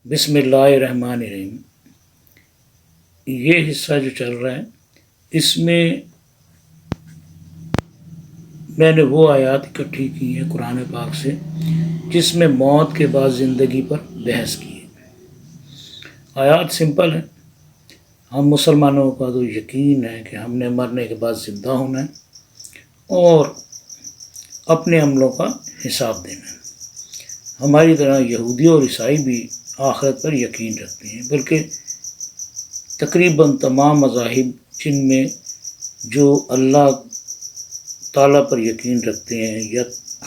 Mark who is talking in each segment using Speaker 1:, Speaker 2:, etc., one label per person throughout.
Speaker 1: بسم اللہ الرحمن الرحیم۔ یہ حصہ جو چل رہا ہے اس میں میں نے وہ آیات اکٹھی کی ہیں قرآن پاک سے جس میں موت کے بعد زندگی پر بحث کی ہے۔ آیات سمپل ہیں۔ ہم مسلمانوں کا تو یقین ہے کہ ہم نے مرنے کے بعد زندہ ہونا ہے اور اپنے عملوں کا حساب دینا ہے۔ ہماری طرح یہودی اور عیسائی بھی آخرت پر یقین رکھتے ہیں، بلکہ تقریباً تمام مذاہب جن میں جو اللہ تعالیٰ پر یقین رکھتے ہیں یا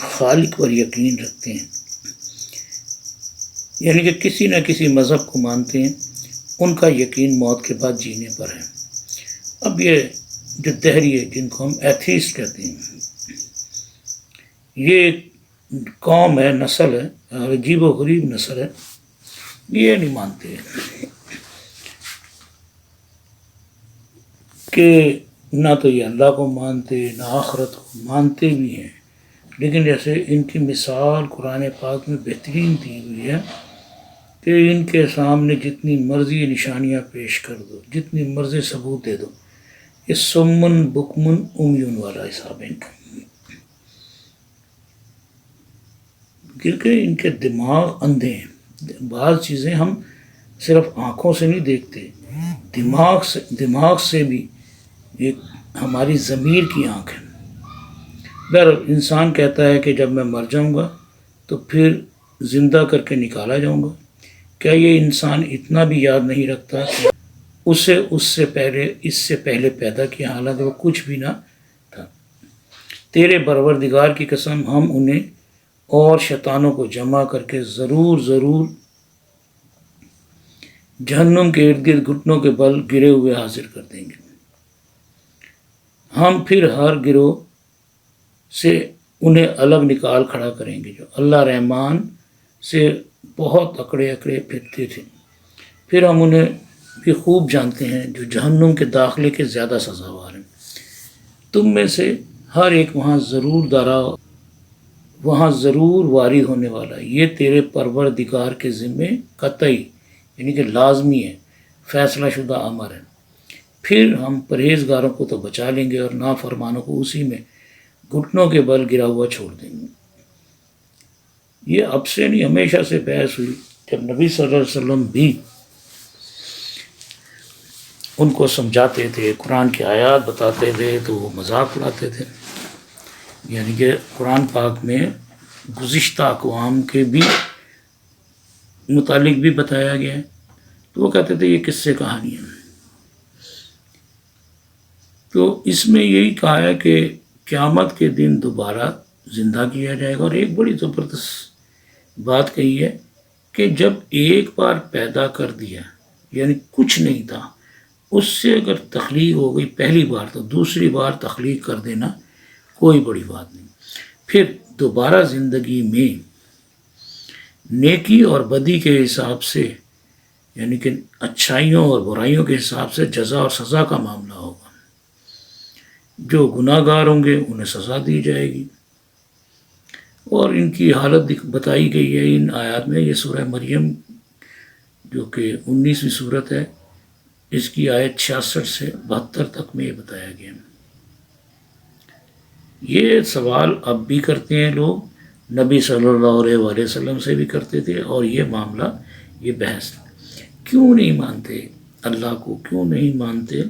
Speaker 1: خالق پر یقین رکھتے ہیں، یعنی کہ کسی نہ کسی مذہب کو مانتے ہیں، ان کا یقین موت کے بعد جینے پر ہے۔ اب یہ جو دہریے جن کو ہم ایتھیسٹ کہتے ہیں، یہ قوم ہے، نسل ہے، عجیب و غریب نسل ہے، یہ نہیں مانتے کہ نہ تو یہ اللہ کو مانتے نہ آخرت کو مانتے بھی ہیں، لیکن جیسے ان کی مثال قرآن پاک میں بہترین دی ہوئی ہے کہ ان کے سامنے جتنی مرضی نشانیاں پیش کر دو، جتنی مرضی ثبوت دے دو، یہ سمن بکمن امیون والا حساب ہے ان کا، کیونکہ ان کے دماغ اندھے ہیں۔ بعض چیزیں ہم صرف آنکھوں سے نہیں دیکھتے، دماغ سے بھی ایک ہماری ضمیر کی آنکھ ہے۔ بہرحال انسان کہتا ہے کہ جب میں مر جاؤں گا تو پھر زندہ کر کے نکالا جاؤں گا۔ کیا یہ انسان اتنا بھی یاد نہیں رکھتا کہ اسے اس سے پہلے پیدا کیا، حالانکہ وہ کچھ بھی نہ تھا؟ تیرے پروردگار کی قسم، ہم انہیں اور شیطانوں کو جمع کر کے ضرور جہنم کے ارد گرد گھٹنوں کے بل گرے ہوئے حاضر کر دیں گے۔ ہم پھر ہر گروہ سے انہیں الگ نکال کھڑا کریں گے جو اللہ رحمان سے بہت اکڑے پھرتے تھے۔ پھر ہم انہیں بھی خوب جانتے ہیں جو جہنم کے داخلے کے زیادہ سزاوار ہیں۔ تم میں سے ہر ایک وہاں ضرور وارد ہونے والا ہے۔ یہ تیرے پروردگار کے ذمے قطعی یعنی کہ لازمی ہے، فیصلہ شدہ امر ہے۔ پھر ہم پرہیزگاروں کو تو بچا لیں گے اور نافرمانوں کو اسی میں گھٹنوں کے بل گرا ہوا چھوڑ دیں گے۔ یہ اب سے نہیں، ہمیشہ سے بحث ہوئی۔ جب نبی صلی اللہ علیہ وسلم بھی ان کو سمجھاتے تھے، قرآن کی آیات بتاتے تھے تو وہ مذاق اڑاتے تھے، یعنی کہ قرآن پاک میں گزشتہ اقوام کے بھی متعلق بھی بتایا گیا ہے، تو وہ کہتے تھے یہ کس سے کہانی ہے۔ تو اس میں یہی کہا ہے کہ قیامت کے دن دوبارہ زندہ کیا جائے گا، اور ایک بڑی زبردست بات کہی ہے کہ جب ایک بار پیدا کر دیا یعنی کچھ نہیں تھا، اس سے اگر تخلیق ہو گئی پہلی بار تو دوسری بار تخلیق کر دینا کوئی بڑی بات نہیں۔ پھر دوبارہ زندگی میں نیکی اور بدی کے حساب سے یعنی کہ اچھائیوں اور برائیوں کے حساب سے جزا اور سزا کا معاملہ ہوگا۔ جو گناہ گار ہوں گے انہیں سزا دی جائے گی، اور ان کی حالت بتائی گئی ہے ان آیات میں۔ یہ سورہ مریم جو کہ 19ویں سورت ہے، اس کی آیت 66 سے 72 تک میں یہ بتایا گیا۔ یہ سوال اب بھی کرتے ہیں لوگ، نبی صلی اللہ علیہ وآلہ وسلم سے بھی کرتے تھے، اور یہ معاملہ، یہ بحث کیوں نہیں مانتے اللہ کو، کیوں نہیں مانتے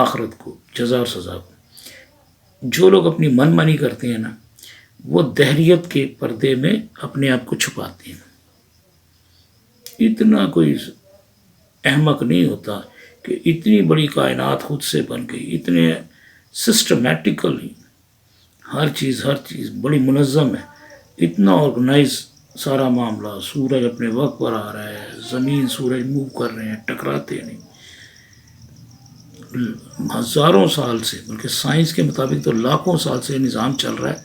Speaker 1: آخرت کو، جزا اور سزا کو۔ جو لوگ اپنی من مانی کرتے ہیں نا، وہ دہریت کے پردے میں اپنے آپ کو چھپاتے ہیں۔ اتنا کوئی احمق نہیں ہوتا کہ اتنی بڑی کائنات خود سے بن گئی، اتنے سسٹمیٹیکلی ہر چیز بڑی منظم ہے، اتنا آرگنائز سارا معاملہ، سورج اپنے وقت پر آ رہا ہے، زمین سورج موو کر رہے ہیں، ٹکراتے نہیں، ہزاروں سال سے، بلکہ سائنس کے مطابق تو لاکھوں سال سے نظام چل رہا ہے۔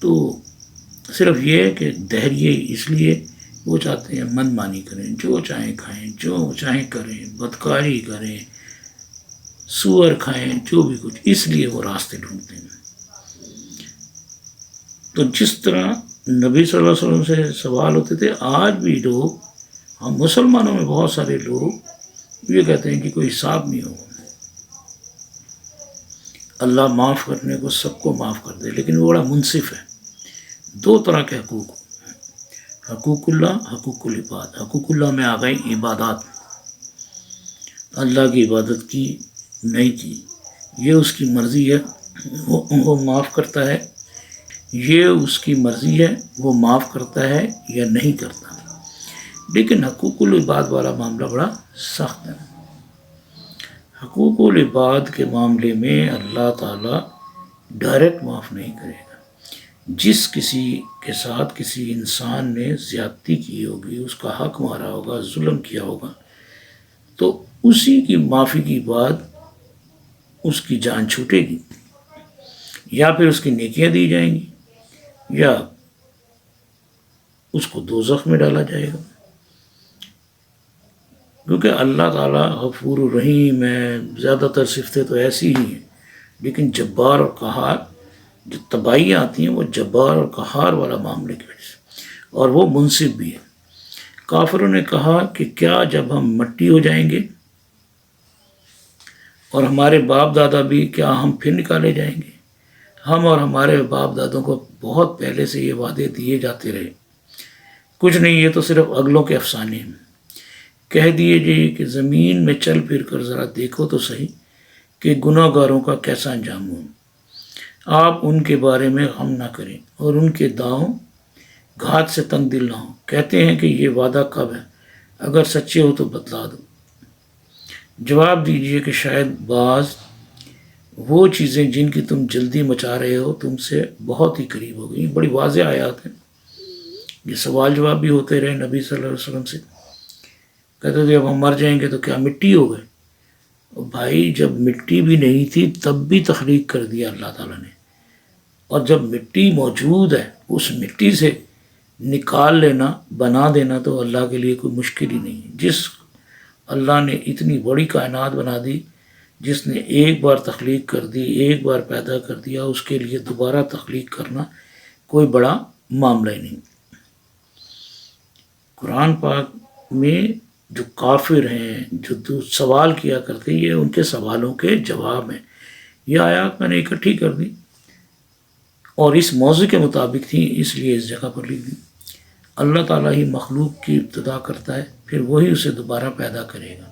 Speaker 1: تو صرف یہ ہے کہ دہریے اس لیے وہ چاہتے ہیں من مانی کریں، جو چاہیں کھائیں، جو چاہیں کریں، بدکاری کریں، سور کھائیں، جو بھی کچھ، اس لیے وہ راستے ڈھونڈتے ہیں۔ تو جس طرح نبی صلی اللہ علیہ وسلم سے سوال ہوتے تھے، آج بھی لوگ ہم مسلمانوں میں بہت سارے لوگ یہ کہتے ہیں کہ کوئی حساب نہیں ہوگا، اللہ معاف کرنے کو سب کو معاف کر دے، لیکن وہ بڑا منصف ہے۔ دو طرح کے حقوق، حقوق اللہ، حقوق العباد۔ حقوق اللہ میں آ گئی عبادات، اللہ کی عبادت کی نہیں کی، یہ اس کی مرضی ہے، وہ معاف کرتا ہے، یہ اس کی مرضی ہے، وہ معاف کرتا ہے یا نہیں کرتا۔ لیکن حقوق العباد والا معاملہ بڑا سخت ہے۔ حقوق العباد کے معاملے میں اللہ تعالیٰ ڈائریکٹ معاف نہیں کرے گا۔ جس کسی کے ساتھ کسی انسان نے زیادتی کی ہوگی، اس کا حق مارا ہوگا، ظلم کیا ہوگا، تو اسی کی معافی کی بعد اس کی جان چھوٹے گی، یا پھر اس کی نیکیاں دی جائیں گی، یا اس کو دوزخ میں ڈالا جائے گا۔ کیونکہ اللہ تعالیٰ غفور الرحیم ہے، زیادہ تر صفتیں تو ایسی ہی ہیں، لیکن جبار اور قہار، جو تباہیاں آتی ہیں وہ جبار اور قہار والا معاملے کی وجہ سے، اور وہ منصف بھی ہے۔ کافروں نے کہا کہ کیا جب ہم مٹی ہو جائیں گے اور ہمارے باپ دادا بھی، کیا ہم پھر نکالے جائیں گے؟ ہم اور ہمارے باپ دادوں کو بہت پہلے سے یہ وعدے دیے جاتے رہے، کچھ نہیں، یہ تو صرف اگلوں کے افسانے ہیں۔ کہہ دیجیے کہ زمین میں چل پھر کر ذرا دیکھو تو صحیح کہ گناہ گاروں کا کیسا انجام ہو۔ آپ ان کے بارے میں غم نہ کریں اور ان کے داؤں گھات سے تنگ دل نہ ہو۔ کہتے ہیں کہ یہ وعدہ کب ہے؟ اگر سچے ہو تو بتلا دو۔ جواب دیجیے کہ شاید بعض وہ چیزیں جن کی تم جلدی مچا رہے ہو تم سے بہت ہی قریب ہو گئی۔ بڑی واضح آیات ہیں، یہ سوال جواب بھی ہوتے رہے نبی صلی اللہ علیہ وسلم سے۔ کہتے تھے اب ہم مر جائیں گے تو کیا مٹی ہو گئے؟ بھائی جب مٹی بھی نہیں تھی تب بھی تخلیق کر دیا اللہ تعالیٰ نے، اور جب مٹی موجود ہے اس مٹی سے نکال لینا، بنا دینا تو اللہ کے لیے کوئی مشکل ہی نہیں ہے۔ جس اللہ نے اتنی بڑی کائنات بنا دی، جس نے ایک بار تخلیق کر دی، ایک بار پیدا کر دیا، اس کے لیے دوبارہ تخلیق کرنا کوئی بڑا معاملہ ہی نہیں۔ قرآن پاک میں جو کافر ہیں، جو سوال کیا کرتے، یہ ان کے سوالوں کے جواب ہیں۔ یہ آیات میں نے اکٹھی کر دی اور اس موضوع کے مطابق تھی، اس لیے اس جگہ پر لکھ دی۔ اللہ تعالیٰ ہی مخلوق کی ابتدا کرتا ہے، پھر وہی اسے دوبارہ پیدا کرے گا،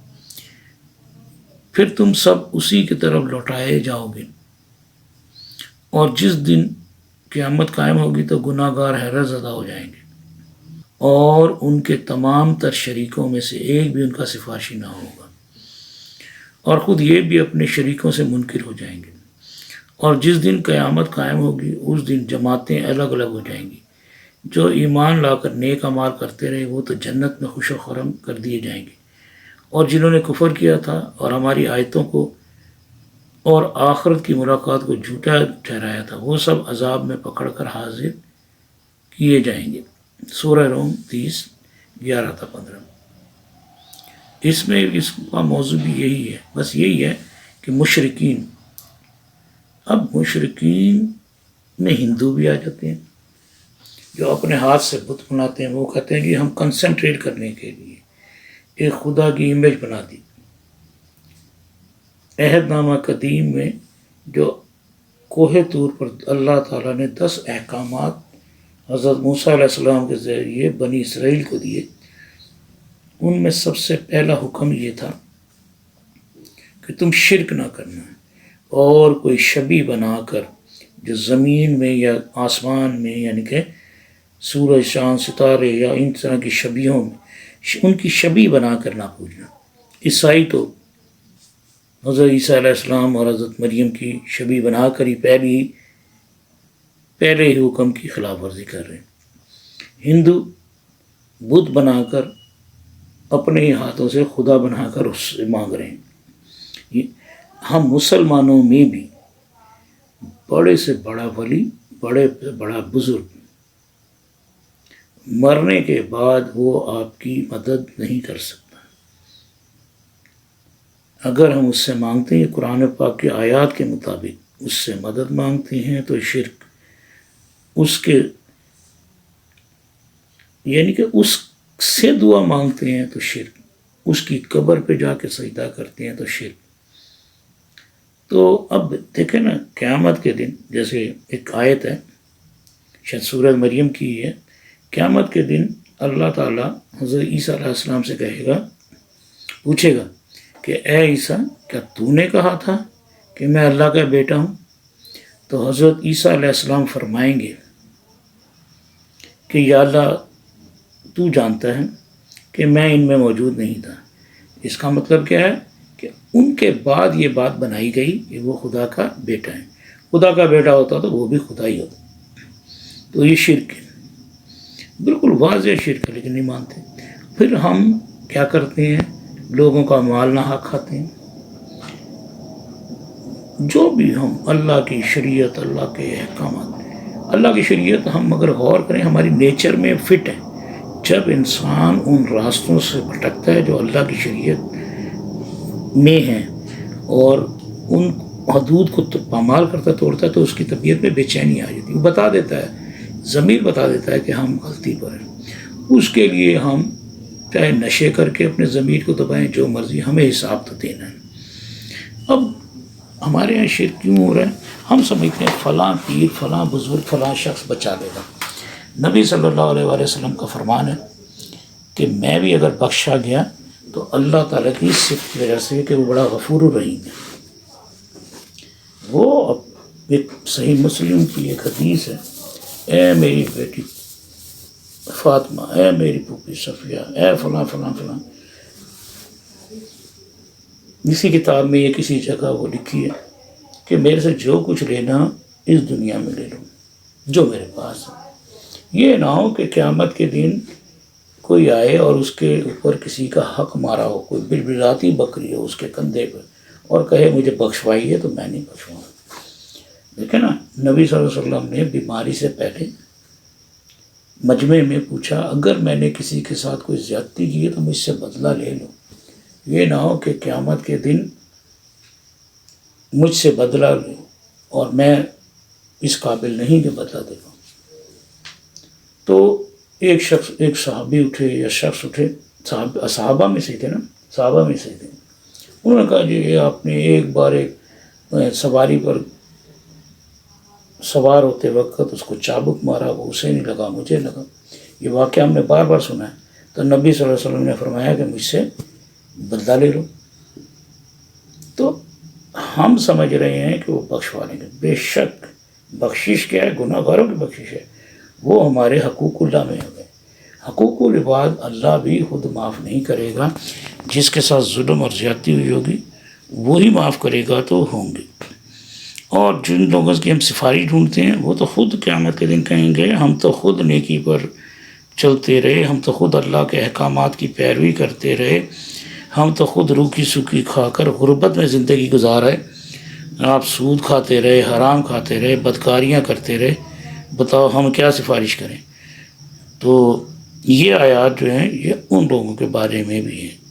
Speaker 1: پھر تم سب اسی کی طرف لوٹائے جاؤ گے، اور جس دن قیامت قائم ہوگی تو گناہ گار حیرت زدہ ہو جائیں گے، اور ان کے تمام تر شریکوں میں سے ایک بھی ان کا سفارشی نہ ہوگا، اور خود یہ بھی اپنے شریکوں سے منکر ہو جائیں گے۔ اور جس دن قیامت قائم ہوگی اس دن جماعتیں الگ الگ ہو جائیں گی، جو ایمان لا کر نیک اعمال کرتے رہے وہ تو جنت میں خوش و خرم کر دیے جائیں گے، اور جنہوں نے کفر کیا تھا اور ہماری آیتوں کو اور آخرت کی ملاقات کو جھوٹا ٹھہرایا تھا، وہ سب عذاب میں پکڑ کر حاضر کیے جائیں گے۔ سورہ روم 30:11-15۔ اس میں اس کا موضوع بھی یہی ہے، بس یہی ہے کہ مشرکین، اب مشرکین میں ہندو بھی آ جاتے ہیں جو اپنے ہاتھ سے بت بناتے ہیں۔ وہ کہتے ہیں کہ ہم کنسنٹریٹ کرنے کے لیے ایک خدا کی امیج بنا دی۔ عہد نامہ قدیم میں جو کوہ طور پر اللہ تعالیٰ نے 10 احکامات حضرت موسیٰ علیہ السلام کے ذریعے بنی اسرائیل کو دیے، ان میں سب سے پہلا حکم یہ تھا کہ تم شرک نہ کرنا، اور کوئی شبیہ بنا کر جو زمین میں یا آسمان میں، یعنی کہ سورج، چاند، ستارے یا ان طرح کی شبیہوں میں، ان کی شبیہ بنا کر نہ پوجنا۔ عیسائی تو حضرت عیسیٰ علیہ السلام اور حضرت مریم کی شبیہ بنا کر ہی پہلے ہی حکم کی خلاف ورزی کر رہے ہیں۔ ہندو بت بنا کر اپنے ہی ہاتھوں سے خدا بنا کر اس سے مانگ رہے ہیں۔ ہم مسلمانوں میں بھی بڑے سے بڑا ولی، بڑے سے بڑا بزرگ مرنے کے بعد وہ آپ کی مدد نہیں کر سکتا۔ اگر ہم اس سے مانگتے ہیں، قرآن پاک کی آیات کے مطابق اس سے مدد مانگتے ہیں، تو شرک اس کے، یعنی کہ اس سے دعا مانگتے ہیں تو شرک، اس کی قبر پہ جا کے سجدہ کرتے ہیں تو شرک۔ تو اب دیکھیں نا قیامت کے دن، جیسے ایک آیت ہے شاید سورہ مریم کی ہے، قیامت کے دن اللہ تعالیٰ حضرت عیسیٰ علیہ السلام سے کہے گا، پوچھے گا کہ اے عیسیٰ کیا تو نے کہا تھا کہ میں اللہ کا بیٹا ہوں؟ تو حضرت عیسیٰ علیہ السلام فرمائیں گے کہ یا اللہ تو جانتا ہے کہ میں ان میں موجود نہیں تھا۔ اس کا مطلب کیا ہے کہ ان کے بعد یہ بات بنائی گئی کہ وہ خدا کا بیٹا ہے۔ خدا کا بیٹا ہوتا تو وہ بھی خدا ہی ہوتا۔ تو یہ شرک ہے، بالکل واضح شرک ہے، لیکن نہیں مانتے۔ پھر ہم کیا کرتے ہیں؟ لوگوں کا مال ناحق کھاتے ہیں۔ جو بھی ہم اللہ کی شریعت، اللہ کے احکامات، اللہ کی شریعت ہم اگر غور کریں ہماری نیچر میں فٹ ہے۔ جب انسان ان راستوں سے بھٹکتا ہے جو اللہ کی شریعت میں ہیں اور ان حدود کو پامال کرتا توڑتا ہے تو اس کی طبیعت میں بے چینی آ جاتی ہے۔ وہ بتا دیتا ہے، ضمیر بتا دیتا ہے کہ ہم غلطی پر ہیں۔ اس کے لیے ہم چاہے نشے کر کے اپنے ضمیر کو دبائیں، جو مرضی، ہمیں حساب تو دینا ہے۔ اب ہمارے یہاں شرک کیوں ہو رہا ہے؟ ہم سمجھتے ہیں فلاں پیر، فلاں بزرگ، فلاں شخص بچا دے گا۔ نبی صلی اللہ علیہ وآلہ وسلم کا فرمان ہے کہ میں بھی اگر بخشا گیا تو اللہ تعالیٰ کی صفت کی وجہ سے کہ وہ بڑا غفور الرحیم ہے۔ وہ ایک صحیح مسلم کی ایک حدیث ہے، اے میری بیٹی فاطمہ، اے میری پھوپھی صفیہ، اے فلاں فلاں فلاں۔ اسی کتاب میں یہ کسی جگہ وہ لکھی ہے کہ میرے سے جو کچھ لینا اس دنیا میں لے لو جو میرے پاس ہے۔ یہ نہ ہو کہ قیامت کے دن کوئی آئے اور اس کے اوپر کسی کا حق مارا ہو، کوئی بلبلاتی بکری ہو اس کے کندھے پر اور کہے مجھے بخشوائیے، تو میں نہیں بخشواؤں۔ دیکھیں نا، نبی صلی اللہ علیہ وسلم نے بیماری سے پہلے مجمع میں پوچھا اگر میں نے کسی کے ساتھ کوئی زیادتی کی ہے تو مجھ سے بدلہ لے لو۔ یہ نہ ہو کہ قیامت کے دن مجھ سے بدلہ لو اور میں اس قابل نہیں کہ بدلہ دے پاؤں۔ تو ایک صحابی اٹھے یا شخص اٹھے، صحابہ میں سے تھے نا، صحابہ میں سے تھے، انہوں نے کہا جی آپ نے ایک بار ایک سواری پر سوار ہوتے وقت اس کو چابک مارا، وہ اسے نہیں لگا، مجھے لگا۔ یہ واقعہ ہم نے بار بار سنا ہے۔ تو نبی صلی اللہ علیہ وسلم نے فرمایا کہ مجھ سے بدلہ لے لو۔ تو ہم سمجھ رہے ہیں کہ وہ بخشوا لیں گے۔ بے شک بخشش کیا ہے؟ گناہ گاروں کی بخشش ہے، وہ ہمارے حقوق اللہ میں ہو گئے۔ حقوق العباد اللہ بھی خود معاف نہیں کرے گا، جس کے ساتھ ظلم اور زیادتی ہوئی ہوگی وہی معاف کرے گا تو ہوں گے۔ اور جن لوگوں کی ہم سفارش ڈھونڈتے ہیں وہ تو خود قیامت کے دن کہیں گے ہم تو خود نیکی پر چلتے رہے، ہم تو خود اللہ کے احکامات کی پیروی کرتے رہے، ہم تو خود روکھی سوکھی کھا کر غربت میں زندگی گزارے، آپ سود کھاتے رہے، حرام کھاتے رہے، بدکاریاں کرتے رہے، بتاؤ ہم کیا سفارش کریں؟ تو یہ آیات جو ہیں یہ ان لوگوں کے بارے میں بھی ہیں۔